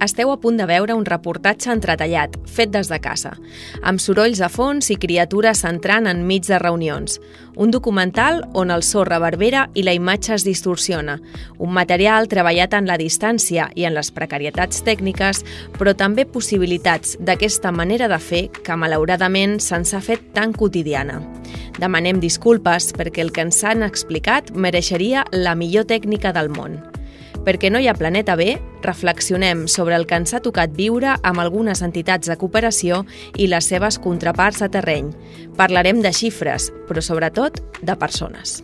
Esteu a punt de veure un reportatge entretallat, fet des de casa, amb sorolls a fons i criatures entrant enmig de reunions. Un documental on el so reverbera i la imatge es distorsiona. Un material treballat en la distància i en les precarietats tècniques, però també possibilitats d'aquesta manera de fer que, malauradament, se'ns ha fet tan quotidiana. Demanem disculpes perquè el que ens han explicat mereixeria la millor tècnica del món. Perquè no hi ha planeta B, reflexionem sobre el que ens ha tocat viure amb algunes entitats de cooperació i les seves contraparts a terreny. Parlarem de xifres, però sobretot de persones.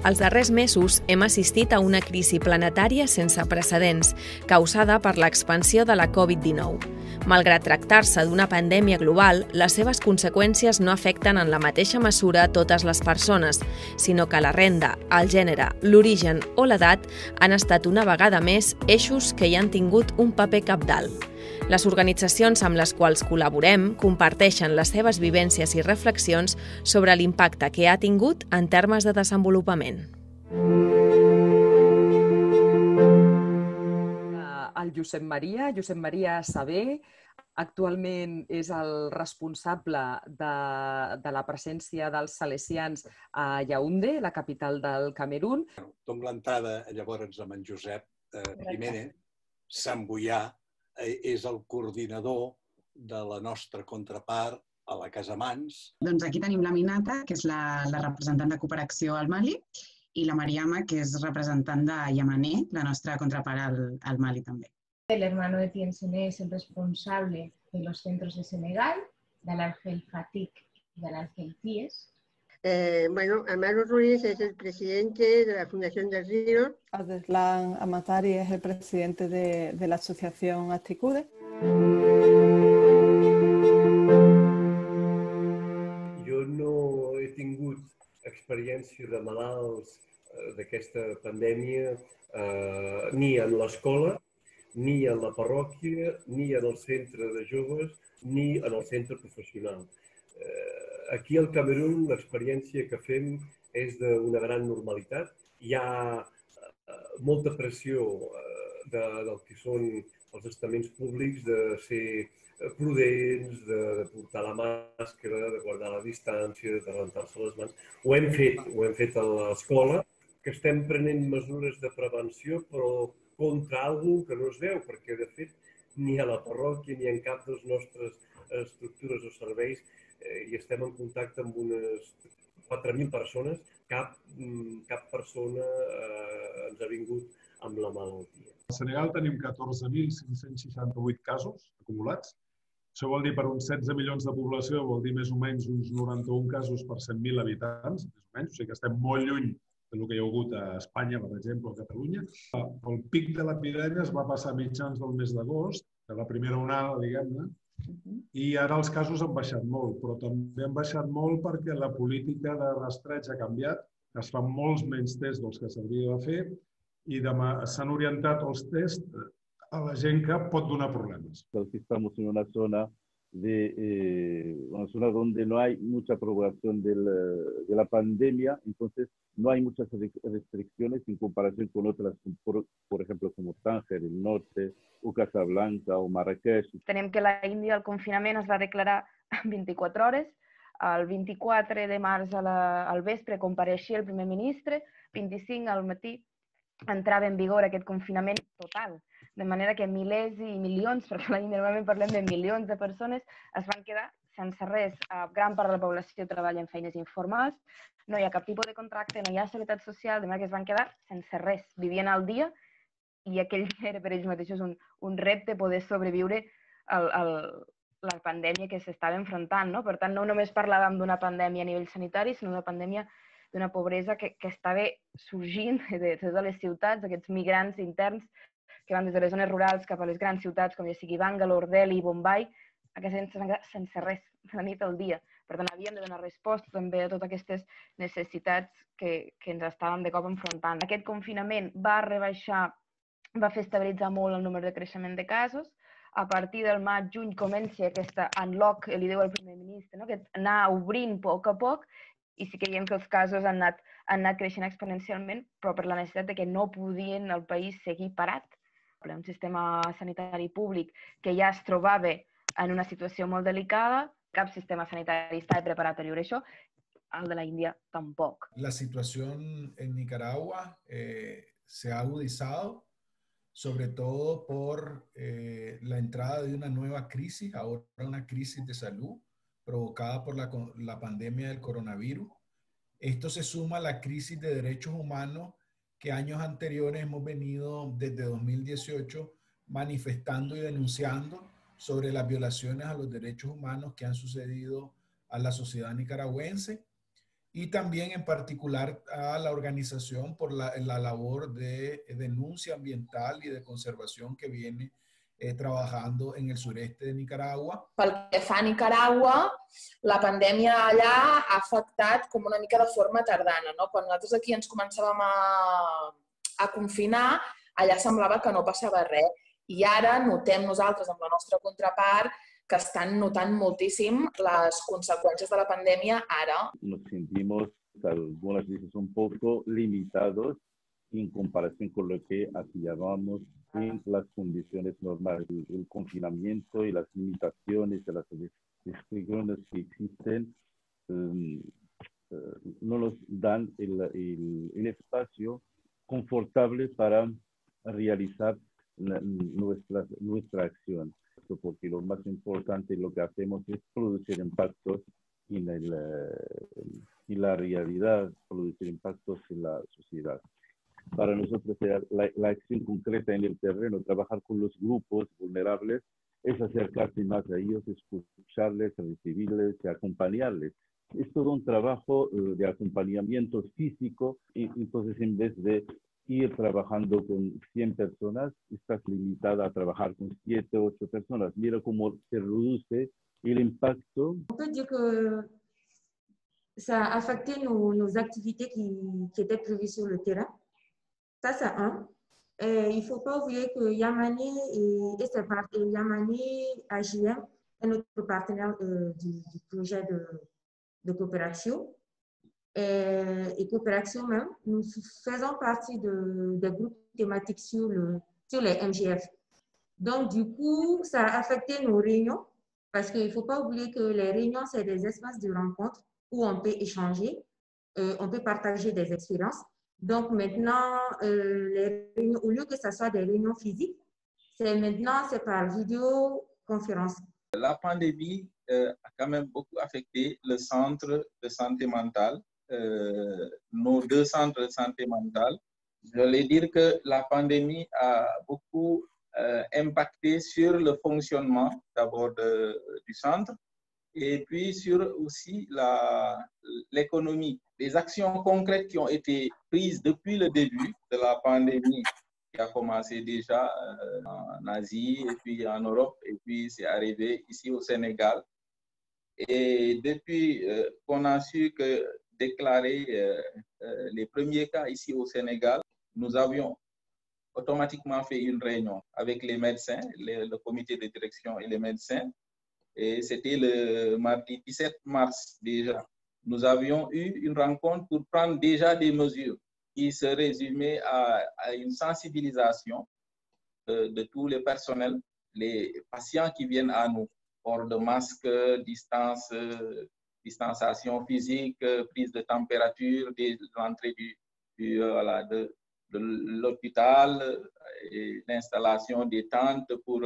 Els darrers mesos hem assistit a una crisi planetària sense precedents, causada per l'expansió de la Covid-19. Malgrat tractar-se d'una pandèmia global, les seves conseqüències no afecten en la mateixa mesura totes les persones, sinó que la renda, el gènere, l'origen o l'edat han estat una vegada més eixos que hi han tingut un paper cabdal. Les organitzacions amb les quals col·laborem comparteixen les seves vivències i reflexions sobre l'impacte que ha tingut en termes de desenvolupament. El Josep Maria Sabé, actualment és el responsable de la presència dels salesians a Yaoundé, la capital del Camerún. Dono l'entrada llavors amb en Josep Jiménez Samboyà, és el coordinador de la nostra contrapart a la Casamans. Doncs aquí tenim la Minata, que és la representant de cooperació al Mali, i la Mariama, que és representant de Yamané, la nostra contrapart al Mali també. El hermano de Tiensené es el responsable de los centros de Senegal, del Ángel Fatik y del Ángel Pies. Amaro Ruiz es el presidente de la Fundación del Río. Adeslan Amatari es el presidente de la asociación Asticude. Jo no he tingut experiència de malalts d'aquesta pandèmia ni en l'escola, ni en la parròquia, ni en el centre de joves, ni en el centre professional. Aquí al Camerún l'experiència que fem és d'una gran normalitat. Hi ha molta pressió del que són els estaments públics de ser prudents, de portar la màscara, de guardar la distància, de rentar-se les mans. Ho hem fet a l'escola, que estem prenent mesures de prevenció, però contra alguna que no es veu, perquè de fet ni a la parròquia ni en cap de les nostres estructures o serveis i estem en contacte amb unes 4.000 persones, cap persona ens ha vingut amb la malaltia. A Senegal tenim 14.568 casos acumulats. Això vol dir per uns 16 milions de població, vol dir més o menys uns 91 casos per 100.000 habitants, més o menys, o sigui que estem molt lluny del que hi ha hagut a Espanya, per exemple, o a Catalunya. El pic de l'epidèmia es va passar a mitjans del mes d'agost, de la primera onada, diguem-ne, i ara els casos han baixat molt, però també han baixat molt perquè la política de rastreig ha canviat, es fan molts menys tests dels que s'hauria de fer i s'han orientat els tests a la gent que pot donar problemes. Estamos en una zona donde no hay mucha propagación de la pandemia, entonces no hay muchas restricciones en comparación con otras, por ejemplo, como Tánger, el norte, o Casablanca o Marrakech. Tenim que a la Índia el confinament es va declarar en 24 hores. El 24 de març al vespre compareixia el primer ministre, 25 al matí entrava en vigor aquest confinament total. De manera que milers i milions, perquè a la Índia normalment parlem de milions de persones, es van quedar sense res. Gran part de la població treballa en feines informals, no hi ha cap tipus de contracte, no hi ha seguretat social, de manera que es van quedar sense res. Vivien al dia i aquell era per ells mateixos un repte poder sobreviure a la pandèmia que s'estava enfrontant. Per tant, no només parlàvem d'una pandèmia a nivell sanitari, sinó d'una pandèmia d'una pobresa que estava sorgint de totes les ciutats, aquests migrants interns que van des de les zones rurals cap a les grans ciutats, com ja sigui Bangalore, Delhi, Bombay, aquesta gent s'han quedat sense res, de la nit al dia. Per tant, havíem de donar resposta també a totes aquestes necessitats que ens estàvem de cop enfrontant. Aquest confinament va fer estabilitzar molt el número de creixement de casos. A partir del maig-juny comença aquesta unlock, li diu el primer ministre, aquest anar obrint a poc, i sí que veiem que els casos han anat creixent exponencialment, però per la necessitat que no podien el país seguir parat. un sistema sanitari públic que ja es trobava en una situació molt delicada, cap sistema sanitari estava preparat per viure això, el de la India tampoc. La situación en Nicaragua se ha agudizado, sobre todo por la entrada de una nueva crisis, ahora una crisis de salud provocada por la pandemia del coronavirus. Esto se suma a la crisis de derechos humanos que años anteriores hemos venido desde 2018 manifestando y denunciando sobre las violaciones a los derechos humanos que han sucedido a la sociedad nicaragüense y también en particular a la organización por la labor de denuncia ambiental y de conservación que viene trabajando en el sureste de Nicaragua. Pel que fa a Nicaragua, la pandèmia allà ha afectat com una mica de forma tardana, no? Quan nosaltres aquí ens començàvem a confinar, allà semblava que no passava res. I ara notem nosaltres, amb la nostra contrapart, que estan notant moltíssim les conseqüències de la pandèmia ara. Nos sentimos algunas veces un poco limitados en comparación con lo que hacíamos en las condiciones normales. El confinamiento y las limitaciones de las restricciones que existen no nos dan el espacio confortable para realizar nuestra acción. Porque lo más importante lo que hacemos es producir impactos en la realidad, producir impactos en la sociedad. Para nosotros la acción concreta en el terreno, trabajar con los grupos vulnerables, es acercarse más a ellos, escucharles, recibirles y acompañarles. Es todo un trabajo de acompañamiento físico y entonces en vez de ir trabajando con 100 personas, estás limitada a trabajar con 7 o 8 personas. Mira cómo se reduce el impacto. On peut dire que ça a affecté nos activités qui étaient prévues sur le terrain. Ça, c'est un. Il ne faut pas oublier que Yamani et Yamani AJM est notre partenaire du projet de coopération. Et coopération même, nous faisons partie des groupes thématiques sur les MGF. Donc, du coup, ça a affecté nos réunions parce qu'il ne faut pas oublier que les réunions, c'est des espaces de rencontre où on peut échanger, on peut partager des expériences. Donc, maintenant, les réunions, au lieu que ce soit des réunions physiques, c'est par vidéoconférence. La pandémie a quand même beaucoup affecté le centre de santé mentale. Nos 2 centres de santé mentale. Je voulais dire que la pandémie a beaucoup impacté sur le fonctionnement d'abord du centre et puis sur aussi l'économie. Les actions concrètes qui ont été prises depuis le début de la pandémie qui a commencé déjà en Asie et puis en Europe et puis c'est arrivé ici au Sénégal. Et depuis qu'on a su que déclarer les premiers cas ici au Sénégal, nous avions automatiquement fait une réunion avec les médecins, le comité de direction et les médecins. Et c'était le mardi 17 mars déjà. Nous avions eu une rencontre pour prendre déjà des mesures qui se résumaient à une sensibilisation de tous les personnels, les patients qui viennent à nous, port de masque, distanciation physique, prise de température, l'entrée de l'hôpital et l'installation des tentes pour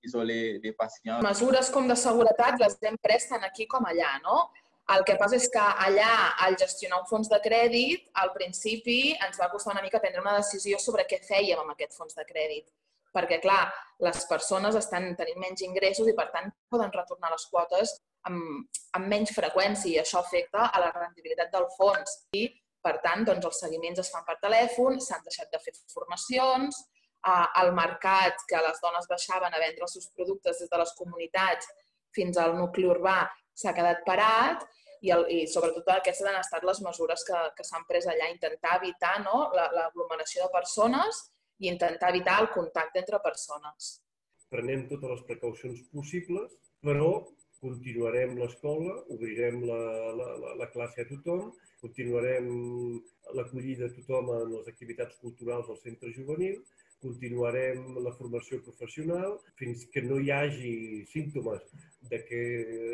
isoler les patients. Mesures com de seguretat les hem pres tant aquí com allà, no? El que passa és que allà, al gestionar un fons de crèdit, al principi ens va costar una mica prendre una decisió sobre què fèiem amb aquest fons de crèdit. Perquè, clar, les persones estan tenint menys ingressos i, per tant, poden retornar les quotes amb menys freqüència i això afecta a la rendibilitat del fons. I, per tant, doncs, els seguiments es fan per telèfon, s'han deixat de fer formacions, al mercat, que les dones baixaven a vendre els seus productes des de les comunitats fins al nucli urbà, s'ha quedat parat i sobretot aquestes han estat les mesures que s'han pres allà, intentar evitar l'aglomeració de persones i intentar evitar el contacte entre persones. Prenem totes les precaucions possibles, però continuarem l'escola, obrirem la classe a tothom, continuarem l'acollida a tothom en les activitats culturals del centre juvenil, continuarem la formació professional fins que no hi hagi símptomes de que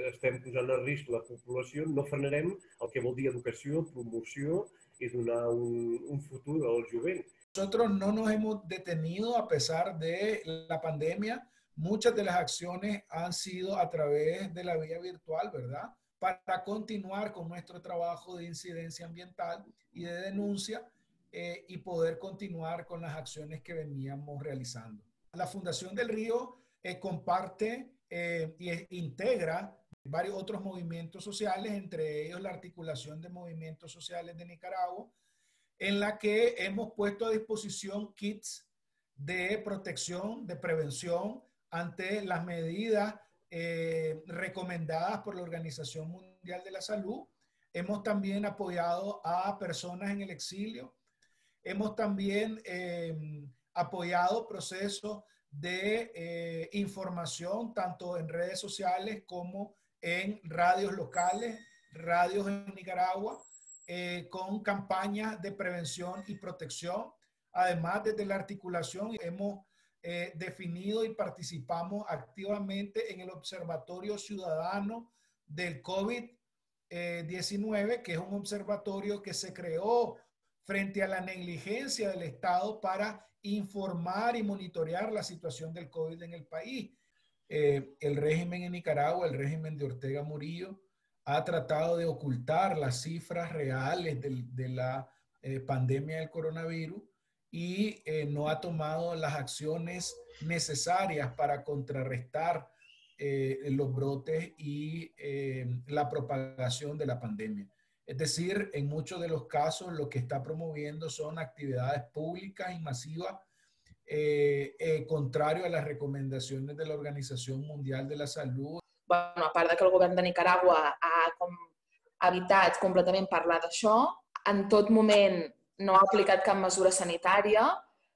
estem posant a risc la població, no frenarem el que vol dir educació, promoció y donar un futuro al jovent. Nosotros no nos hemos detenido a pesar de la pandemia. Muchas de las acciones han sido a través de la vía virtual, ¿verdad? Para continuar con nuestro trabajo de incidencia ambiental y de denuncia y poder continuar con las acciones que veníamos realizando. La Fundación del Río comparte e integra varios otros movimientos sociales, entre ellos la Articulación de Movimientos Sociales de Nicaragua, en la que hemos puesto a disposición kits de protección, de prevención ante las medidas recomendadas por la Organización Mundial de la Salud. Hemos también apoyado a personas en el exilio. Hemos también apoyado procesos de información, tanto en redes sociales como en radios locales, radios en Nicaragua, con campañas de prevención y protección. Además, desde la articulación hemos definido y participamos activamente en el Observatorio Ciudadano del COVID-19, que es un observatorio que se creó frente a la negligencia del Estado para informar y monitorear la situación del COVID en el país. El régimen en Nicaragua, el régimen de Ortega Murillo, ha tratado de ocultar las cifras reales de la pandemia del coronavirus y no ha tomado las acciones necesarias para contrarrestar los brotes y la propagación de la pandemia. Es decir, en muchos de los casos lo que está promoviendo son actividades públicas y masivas contrario a las recomendacions de l'Organització Mundial de la Salut. Bueno, a part de que el govern de Nicaragua ha evitat completament parlar d'això, en tot moment no ha aplicat cap mesura sanitària,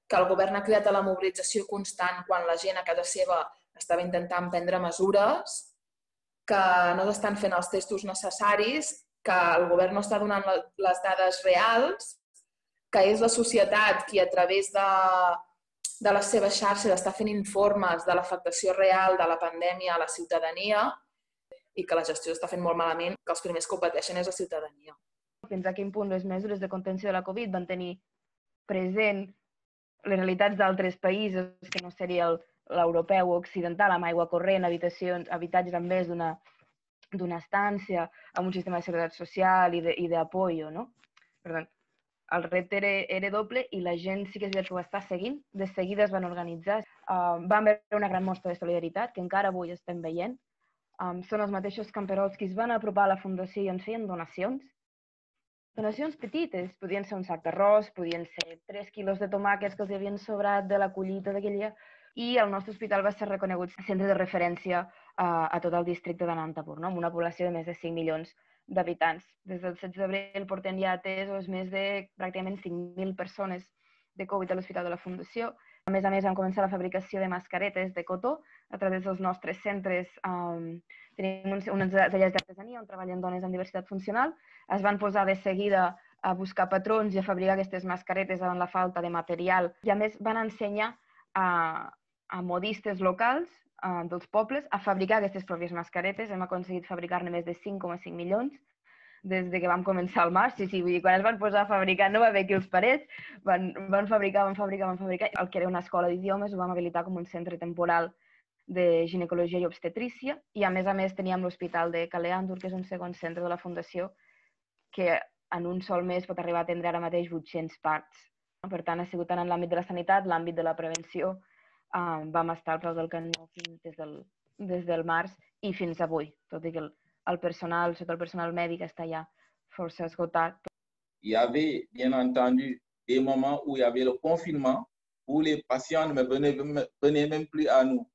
que el govern ha cridat a la mobilització constant quan la gent a casa seva estava intentant prendre mesures, que no s'estan fent els testos necessaris, que el govern no està donant les dades reals, que és la societat qui a través de les seves xarxes està fent informes de l'afectació real de la pandèmia a la ciutadania i que la gestió està fent molt malament, que els primers que ho pateixen és la ciutadania. Fins a quin punt les mesures de contenció de la Covid van tenir present les realitats d'altres països, que no seria l'europeu o occidental, amb aigua corrent, habitatges amb més d'una estància, amb un sistema de seguretat social i d'apoyo, no? Per tant, el repte era doble i la gent sí que és veritat que ho està seguint. De seguida es van organitzar. Van veure una gran mostra de solidaritat, que encara avui estem veient. Són els mateixos camperols que es van apropar a la fundació i ens feien donacions. Donacions petites. Podien ser un sac d'arròs, podien ser 3 quilos de tomàquets que els havien sobrat de la collita d'aquell dia. I el nostre hospital va ser reconegut centre de referència a tot el districte de Nantapur, amb una població de més de 5 milions d'habitants. Des del 16 d'abril portem ja atesos més de pràcticament 5.000 persones de Covid a l'Hospital de la Fundació. A més, vam començar la fabricació de mascaretes de cotó a través dels nostres centres. Tenim uns tallers d'artesania on treballen dones amb diversitat funcional. Es van posar de seguida a buscar patrons i a fabricar aquestes mascaretes davant la falta de material. I a més, van ensenyar a modistes locals dels pobles a fabricar aquestes pròpies mascaretes. Hem aconseguit fabricar-ne més de 5,5 milions des que vam començar al març. Sí, vull dir, quan es van posar a fabricar no va haver qui els parés, van fabricar. El que era una escola d'idiomes ho vam habilitar com un centre temporal de ginecologia i obstetrícia i a més teníem l'hospital de Kaleandur, que és un segon centre de la Fundació, que en un sol mes pot arribar a atendre ara mateix 800 parts. Per tant, ha sigut tant en l'àmbit de la sanitat, l'àmbit de la prevenció. Vam estar al peu del canó des del març i fins avui, tot i que el personal mèdic està ja força esgotat. Il y avait, bien entendu, des moments où il y avait le confinement, où les patients ne venaient même plus à nous.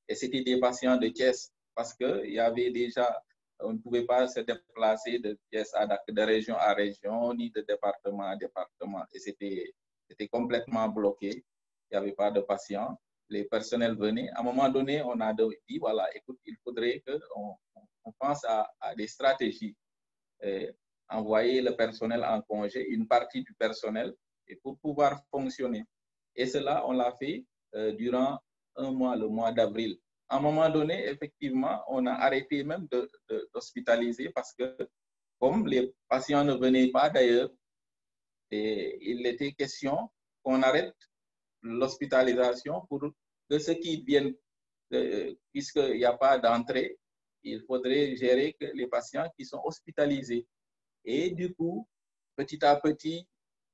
Et c'était des patients de Thiès, parce qu'il y avait déjà, on ne pouvait pas se déplacer de Thiès de région à région, ni de département à département. Et c'était complètement bloqué. Il n'y avait pas de patients. Les personnels venaient. À un moment donné, on a dit, voilà, écoute, il faudrait qu'on pense à des stratégies. Envoyer le personnel en congé, une partie du personnel, et pour pouvoir fonctionner. Et cela, on l'a fait durant un mois, le mois d'avril. À un moment donné, effectivement, on a arrêté même d'hospitaliser parce que comme les patients ne venaient pas d'ailleurs, il était question qu'on arrête l'hospitalisation pour que ceux qui viennent, puisqu'il n'y a pas d'entrée, il faudrait gérer que les patients qui sont hospitalisés. Et du coup, petit à petit,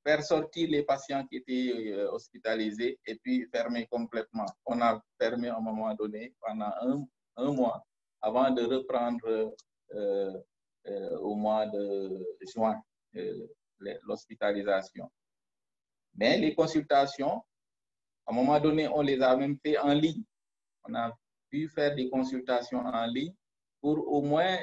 faire sortir les patients qui étaient hospitalisés et puis fermer complètement. On a fermé à un moment donné pendant un mois avant de reprendre au mois de juin l'hospitalisation. Mais les consultations, à un moment donné, on les a même fait en ligne. On a pu faire des consultations en ligne pour au moins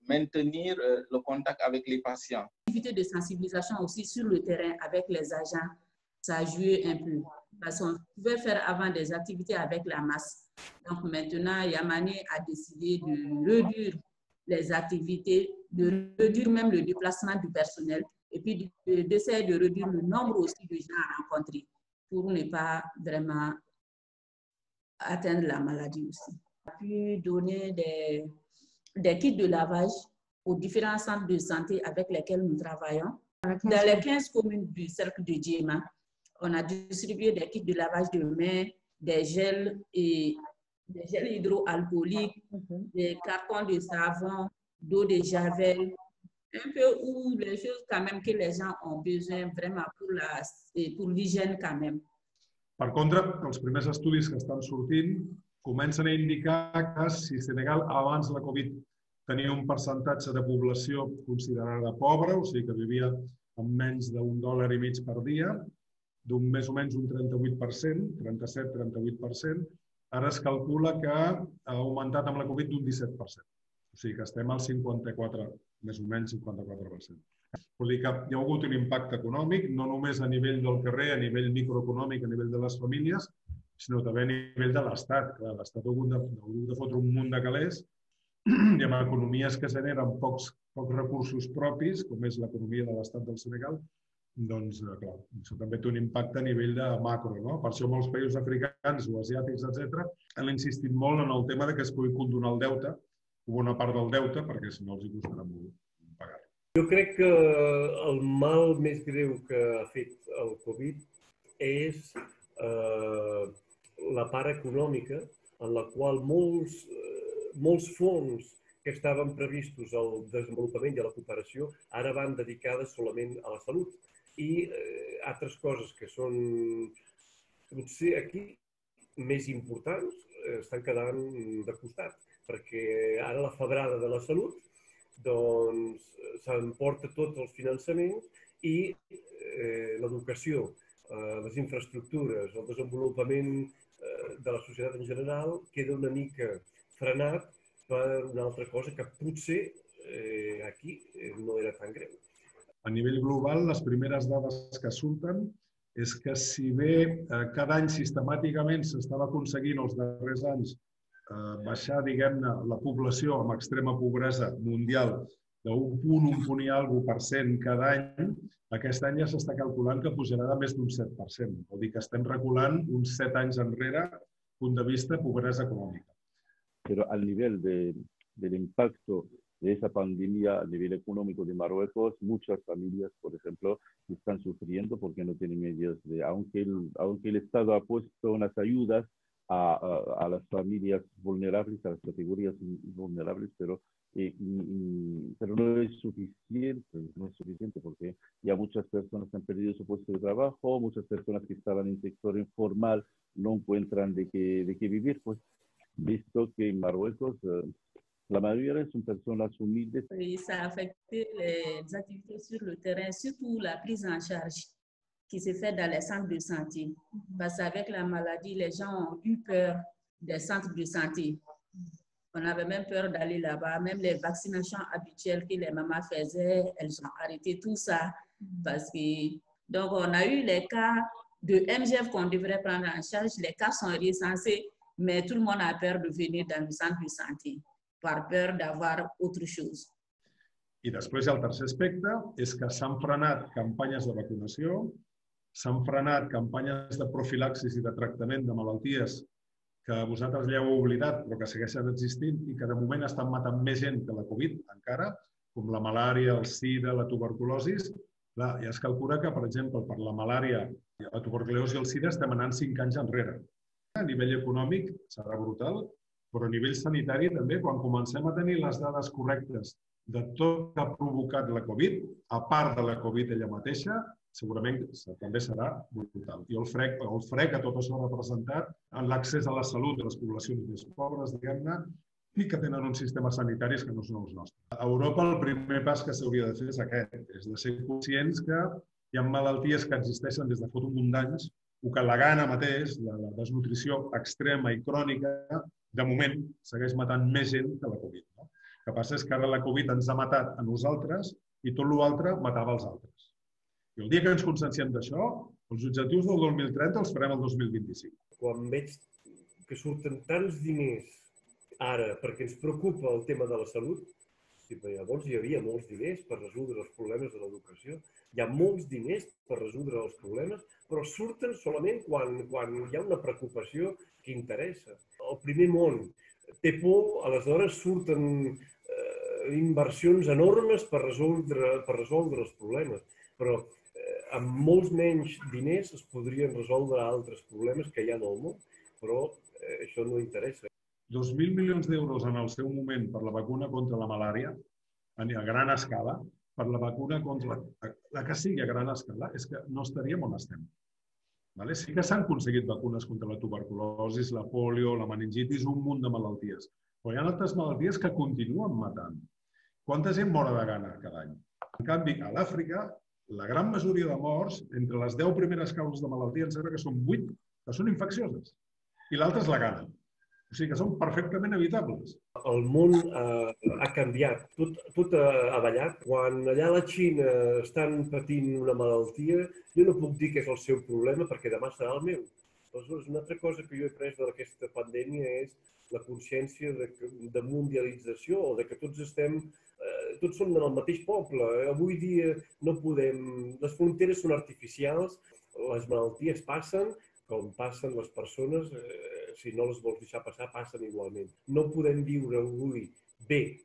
maintenir le contact avec les patients. L'activité de sensibilisation aussi sur le terrain avec les agents, ça a joué un peu. Parce qu'on pouvait faire avant des activités avec la masse. Donc maintenant, Yamane a décidé de réduire les activités, de réduire même le déplacement du personnel et puis d'essayer de réduire le nombre aussi de gens à rencontrer pour ne pas vraiment atteindre la maladie aussi. On a pu donner des kits de lavage aux différents centres de santé avec lesquels nous travaillons. Dans les 15 communes du cercle de Djema, on a distribué des kits de lavage de mains, des gels hydroalcooliques, des cartons de savon, d'eau de javel, un peu où les choses quand même que les gens ont besoin vraiment pour l'hygiène quand même. Per contra, els primers estudis que estan sortint comencen a indicar que si Senegal abans la Covid tenia un percentatge de població considerada pobra, o sigui que vivia amb menys d'$1,50 per dia, d'un més o menys un 38%, 37-38%, ara es calcula que ha augmentat amb la Covid d'un 17%. O sigui que estem al 54%, més o menys 54%. Vol dir que hi ha hagut un impacte econòmic, no només a nivell del carrer, a nivell microeconòmic, a nivell de les famílies, sinó també a nivell de l'Estat. L'Estat ha hagut de fotre un munt de calés i amb economies que generen pocs recursos propis, com és l'economia de l'Estat del Senegal, doncs, clar, això també té un impacte a nivell de macro. Per això molts països africans o asiàtics, etc., han insistit molt en el tema que es pugui condonar el deute, o bona part del deute, perquè si no els hi costarà molt pagar. Jo crec que el mal més greu que ha fet el Covid és la part econòmica en la qual molts fons que estaven previstos al desenvolupament i a la cooperació ara van dedicades solament a la salut. I altres coses que són potser aquí més importants estan quedant de costat, perquè ara la febrada de la salut s'emporta tots els finançaments i l'educació, les infraestructures, el desenvolupament de la societat en general queda una mica frenat per una altra cosa que potser aquí no era tan greu. A nivell global, les primeres dades que surten és que si bé cada any sistemàticament s'estava aconseguint els darrers anys baixar, diguem-ne, la població amb extrema pobresa mundial d'un punt, un punt i alguna cosa % cada any, aquest any ja s'està calculant que pujarà de més d'un 7%. Vol dir que estem reculant uns 7 anys enrere, punt de vista pobresa econòmica. Pero al nivel del impacto de esa pandemia a nivel económico de Marruecos, muchas familias, por ejemplo, están sufriendo porque no tienen medios de, aunque el Estado ha puesto unas ayudas a las familias vulnerables, a las categorías vulnerables, pero no es suficiente porque ya muchas personas han perdido su puesto de trabajo, muchas personas que estaban en el sector informal no encuentran de qué vivir, pues visto que en Marruecos la mayoría son personas humildes. Et ça a affecté les activités sur le terrain, surtout la prise en charge qui se fait dans les centres de santé. Parce qu'avec la maladie, les gens ont eu peur des centres de santé. On avait même peur d'aller là-bas. Même les vaccinations habituelles que les mamans faisaient, elles ont arrêté tout ça. Parce que, donc, on a eu les cas de MGF qu'on devrait prendre en charge. Les cas sont recensés, mais tout le monde a peur de venir dans le centre de santé par peur d'avoir autre chose. I després el tercer aspecte és que s'han frenat campanyes de vacunació, s'han frenat campanyes de profilaxis i de tractament de malalties que vosaltres ja heu oblidat però que segueixen existint i que de moment estan matant més gent que la Covid encara, com la malària, el sida, la tuberculosi. Ja es calcula que, per exemple, per la malària, la tuberculosi i el sida estem anant 5 anys enrere. A nivell econòmic serà brutal, però a nivell sanitari també, quan comencem a tenir les dades correctes de tot que ha provocat la Covid, a part de la Covid ella mateixa, segurament també serà brutal. I el fre que tot això ha representat en l'accés a la salut de les poblacions més pobres, diguem-ne, i que tenen uns sistemes sanitaris que no són els nostres. A Europa el primer pas que s'hauria de fer és aquest, és de ser conscients que hi ha malalties que existeixen des de fa un munt d'anys o que la gana mateix, la desnutrició extrema i crònica, de moment segueix matant més gent que la Covid. El que passa és que ara la Covid ens ha matat a nosaltres i tot l'altre matava els altres. I el dia que ens conscienciem d'això, els objectius del 2030 els farem el 2025. Quan veig que surten tants diners ara perquè ens preocupa el tema de la salut, llavors hi havia molts diners per resoldre els problemes de l'educació, hi ha molts diners per resoldre els problemes, però surten solament quan hi ha una preocupació que interessa. El primer món té por, aleshores surten inversions enormes per resoldre els problemes, però amb molts menys diners es podrien resoldre altres problemes que hi ha al món, però això no interessa. 2.000 milions d'euros en el seu moment per la vacuna contra la malària, a gran escala, per la vacuna contra la que sigui a gran escala, és que no estaríem on estem. Sí que s'han aconseguit vacunes contra la tuberculosi, la polio, la meningitis, un munt de malalties. Però hi ha altres malalties que continuen matant. Quanta gent mor de gana cada any? En canvi, a l'Àfrica, la gran majoria de morts, entre les 10 primeres causes de malaltia, em sembla que són 8 que són infeccioses. I l'altra és la gana. O sigui que són perfectament evitables. El món ha canviat, tot ha ballat. Quan allà a la Xina estan patint una malaltia, jo no puc dir que és el seu problema perquè demà serà el meu. Aleshores, una altra cosa que jo he après d'aquesta pandèmia és la consciència de mundialització o de que tots som del mateix poble. Avui dia no podem... Les fronteres són artificials, les malalties passen, com passen les persones, si no les vols deixar passar, passen igualment. No podem viure avui bé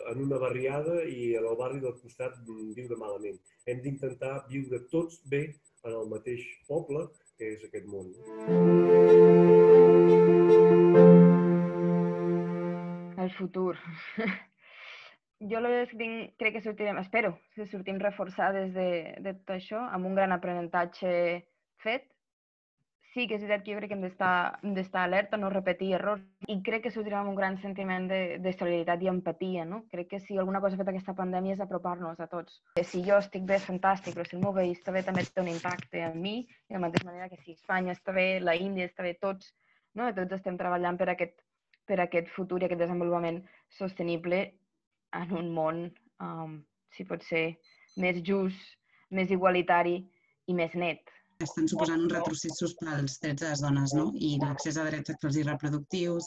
en una barriada i en el barri del costat viure malament. Hem d'intentar viure tots bé en el mateix poble, que és aquest món. El futur. Jo crec que sortirem, espero que sortim reforçades de tot això, amb un gran aprenentatge fet. Sí que és veritat que jo crec que hem d'estar alerta, no repetir errors, i crec que sortirem amb un gran sentiment de solidaritat i empatia, no? Crec que si alguna cosa ha fet aquesta pandèmia és apropar-nos a tots. Si jo estic bé, fantàstic, però si el meu veí està bé, també té un impacte en mi, de la mateixa manera que si Espanya està bé, la Índia està bé, tots estem treballant per aquest futur i aquest desenvolupament sostenible en un món, si pot ser, més just, més igualitari i més net. Estan suposant uns retrocessos pels drets de les dones, no? I l'accés a drets sexuals i reproductius,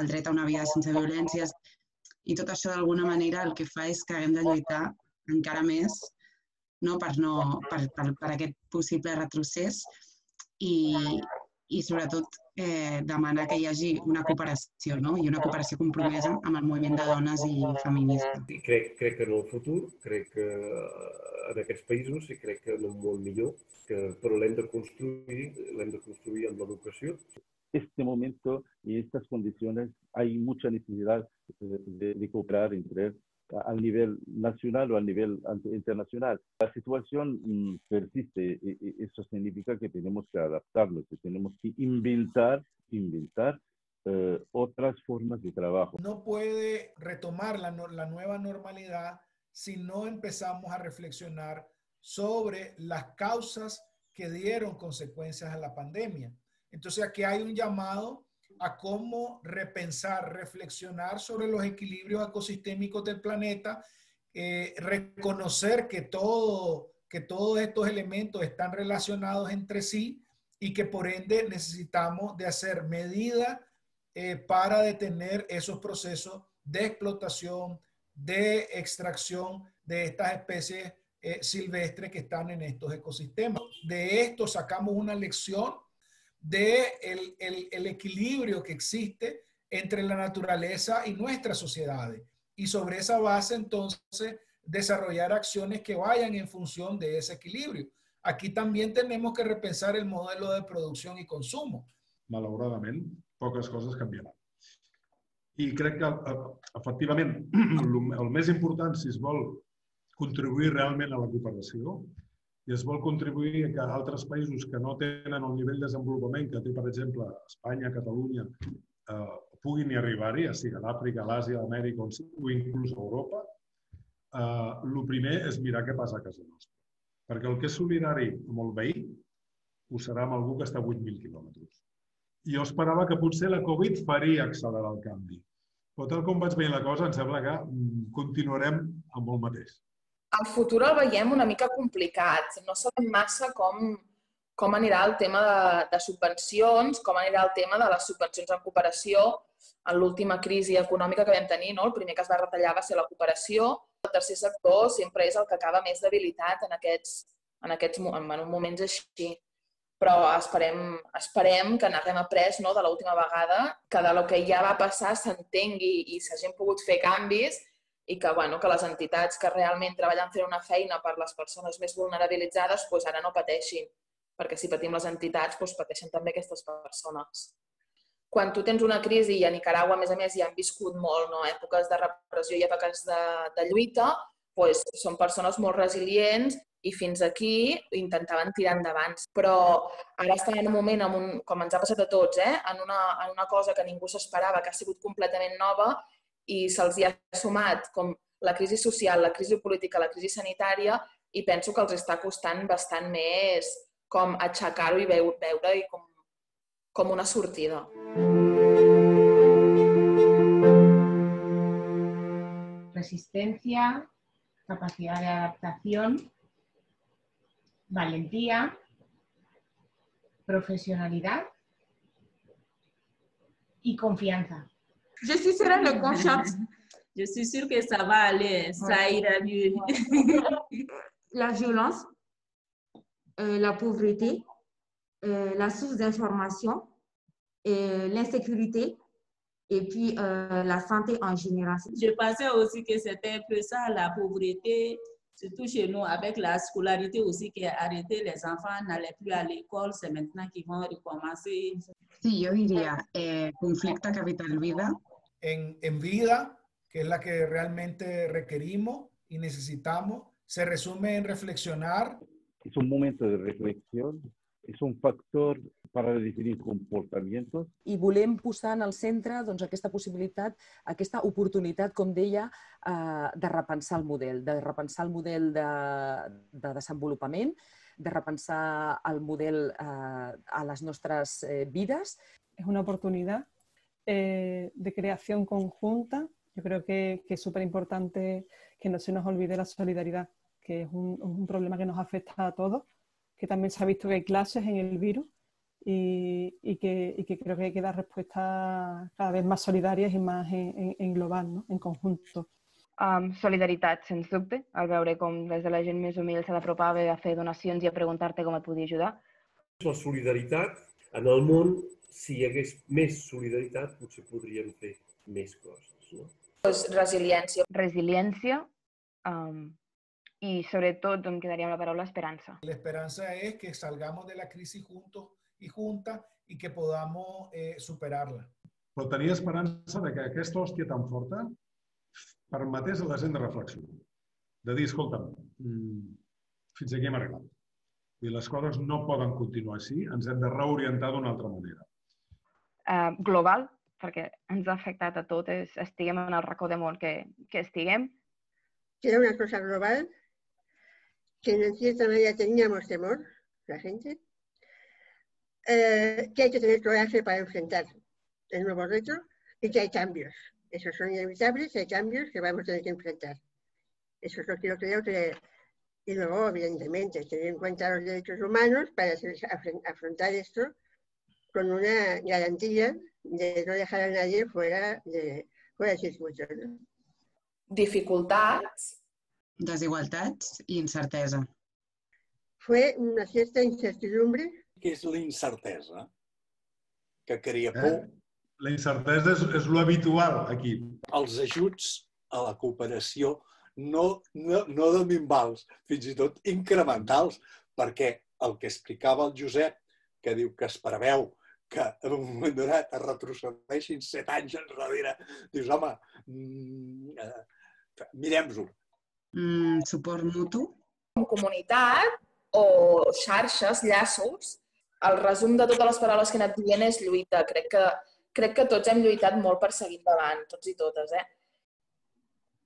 el dret a una vida sense violències, i tot això d'alguna manera el que fa és que haguem de lluitar encara més per aquest possible retrocés i sobretot demanar que hi hagi una cooperació, no? I una cooperació compromesa amb el moviment de dones i feminista. Crec que en el futur, crec que en aquests països i crec que en un món millor, però l'hem de construir amb l'educació. En este momento y en estas condiciones hay mucha necesidad de cooperar al nivel nacional o al nivel internacional. La situación persiste y eso significa que tenemos que adaptarnos, que tenemos que inventar otras formas de trabajo. No puede retomar la nueva normalidad si no empezamos a reflexionar sobre las causas que dieron consecuencias a la pandemia. Entonces aquí hay un llamado a cómo repensar, reflexionar sobre los equilibrios ecosistémicos del planeta, reconocer que todos estos elementos están relacionados entre sí y que por ende necesitamos de hacer medidas para detener esos procesos de explotación, de extracción de estas especies silvestres que están en estos ecosistemas. De esto sacamos una lección de el equilibrio que existe entre la naturaleza y nuestras sociedades. Y sobre esa base, entonces, desarrollar acciones que vayan en función de ese equilibrio. Aquí también tenemos que repensar el modelo de producción i consumo. Malauradament, poques coses canviaran. I crec que, efectivament, el més important, si es vol contribuir realment a la cooperació, i es vol contribuir que altres països que no tenen el nivell de desenvolupament que té, per exemple, Espanya, Catalunya, puguin hi arribar-hi, ja sigui a l'Àfrica, a l'Àsia, a Amèrica o inclús a Europa, el primer és mirar què passa a casa nostra. Perquè el que és solidari amb el veí ho serà amb algú que està a 8.000 quilòmetres. Jo esperava que potser la Covid faria accelerar el canvi. Però tal com vaig veient la cosa, em sembla que continuarem amb el mateix. El futur el veiem una mica complicat. No sabem massa com anirà el tema de subvencions, com anirà el tema de les subvencions en cooperació. En l'última crisi econòmica que vam tenir, el primer que es va retallar va ser la cooperació. El tercer sector sempre és el que acaba més debilitat en moments així. Però esperem que n'haguem après de l'última vegada, que de lo que ja va passar s'entengui i s'hagin pogut fer canvis i que les entitats que realment treballen fent una feina per les persones més vulnerabilitzades ara no pateixin, perquè si patim les entitats, pateixen també aquestes persones. Quan tu tens una crisi, i a Nicaragua, a més, ja han viscut molt èpoques de repressió i èpoques de lluita, són persones molt resilients i fins aquí intentaven tirar endavant. Però ara estan en un moment, com ens ha passat a tots, en una cosa que ningú s'esperava, que ha sigut completament nova, i se'ls hi ha sumat com la crisi social, la crisi política, la crisi sanitària, i penso que els està costant bastant més com aixecar-ho i veure-hi com una sortida. Resistencia, capacidad de adaptación, valentía, profesionalidad y confianza. Je suis sûre de confiance. Je suis sûre que ça va aller, ça ira mieux. La violence, la pauvreté, la source d'information, l'insécurité et puis la santé en général. Je pensais aussi que c'était un peu ça, la pauvreté, surtout chez nous, avec la scolarité aussi qui a arrêté, les enfants n'allaient plus à l'école, c'est maintenant qu'ils vont recommencer. Sí, yo diría conflicto capital-vida. En vida, que es la que realmente requerimos y necesitamos, se resume en reflexionar. Es un momento de reflexión, es un factor para definir comportamientos. I volem posar en el centre aquesta possibilitat, aquesta oportunitat, com deia, de repensar el model de desenvolupament, de repensar el model a les nostres vides. Es una oportunidad de creación conjunta. Yo creo que es súper importante que no se nos olvide la solidaridad, que es un problema que nos afecta a todos, que también se ha visto que hay clases en el virus y que creo que hay que dar respuestas cada vez más solidarias i més en global, no? En conjunto. Solidaritat, sens dubte, al veure com des de la gent més humil s'ha d'apropar a fer donacions i a preguntar-te com et podia ajudar. La solidaritat en el món, si hi hagués més solidaritat, potser podríem fer més coses, no? Resiliència. Resiliència y sobre todo me quedaría la palabra esperanza. La esperanza es que salgamos de la crisis juntos y juntas y que podamos superarla. Però tenia esperança que aquesta hòstia tan forta permetés a la gent de reflexionar. De dir, escolta'm, fins aquí hem arribat. I les coses no poden continuar així, ens hem de reorientar d'una altra manera. Global, perquè ens ha afectat a totes, estiguem en el racó de món que estiguem. Era una cosa global que en cierta manera teníamos temor, la gente, que hay que tener coraje para enfrentar el nuevo reto y que hay cambios. Esos son inevitables, hay cambios que vamos a tener que enfrentar. Eso es lo que yo creo que... Y luego, evidentemente, tener en cuenta los derechos humanos para afrontar esto con una garantía de no dejar a nadie fuera del circuito, ¿no? Dificultats Desigualtats i incertesa. Fue una cierta incertidumbre. Què és la incertesa? Que crea por. La incertesa és lo habitual aquí. Els ajuts a la cooperació no de minvals, fins i tot incrementals, perquè el que explicava el Josep, que diu que es preveu que en un moment donat es retrocedeixin 7 anys enrere, dius, home, mirem-ho. Suport mutu. Com comunitat o xarxes, llaços, el resum de totes les paraules que he anat dient és lluita. Crec que tots hem lluitat molt per seguir endavant, tots i totes,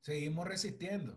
Seguimos resistiendo.